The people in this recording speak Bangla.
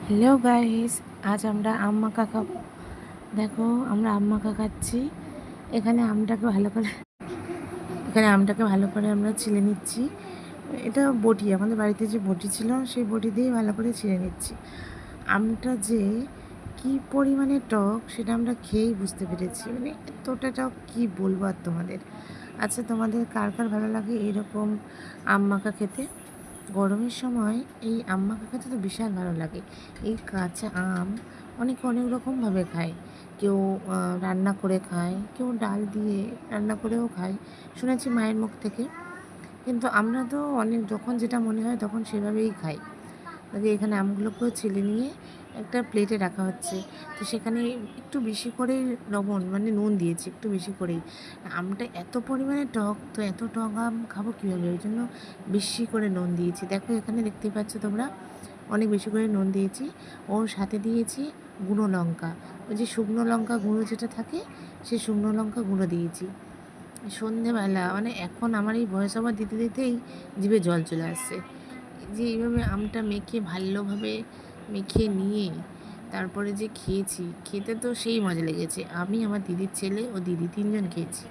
হ্যালো গাইস, আজ আমরা আম মাখা খাবো। দেখো, আমরা আম মাখা খাচ্ছি। এখানে আমটাকে ভালো করে আমরা ছিলে নিচ্ছি। এটা বটি, আমাদের বাড়িতে যে বটি ছিল সেই বটি দিয়ে ভালো করে ছিলে নিচ্ছি। আমটা যে কি পরিমাণে টক সেটা আমরা খেয়েই বুঝতে পেরেছি। মানে এতটা টক কী বলবো আর তোমাদের। আচ্ছা, তোমাদের কার কার ভালো লাগে এরকম আম মাখা খেতে? গরমের সময় এই আম মাখা খেতে তো বিশাল ভালো লাগে। এই কাঁচা আম অনেকে অনেক রকমভাবে খায়। কেউ রান্না করে খায়, কেউ ডাল দিয়ে রান্না করেও খায়, শুনেছি মায়ের মুখ থেকে। কিন্তু আমরা তো অনেক যখন যেটা মনে হয় তখন সেভাবেই খাই। আগে এখানে আমগুলোকেও ছিলে নিয়ে একটা প্লেটে রাখা হচ্ছে। তো সেখানে একটু বেশি করে লবণ মানে নুন দিয়েছি, একটু বেশি করেই। আমটা এত পরিমাণে টক, তো এত টক আম খাবো কীভাবে, ওই জন্য বেশি করে নুন দিয়েছি। দেখো এখানে দেখতেই পাচ্ছ তোমরা, অনেক বেশি করে নুন দিয়েছি। ওর সাথে দিয়েছি গুঁড়ো লঙ্কা, ওই যে শুকনো লঙ্কা গুঁড়ো যেটা থাকে, সেই শুকনো লঙ্কা গুঁড়ো দিয়েছি। সন্ধেবেলা মানে এখন আমার এই ভয়েস ওভার দিতে দিতেই জিভে জল চলে আসছে। যে এইভাবে আমটা মেখে ভালোভাবে মেখে নিয়ে তারপরে যে খেয়েছি, খেতে তো সেই মজা লেগেছে। আমি, আমার দিদির ছেলে ও দিদি তিনজন খেয়েছি।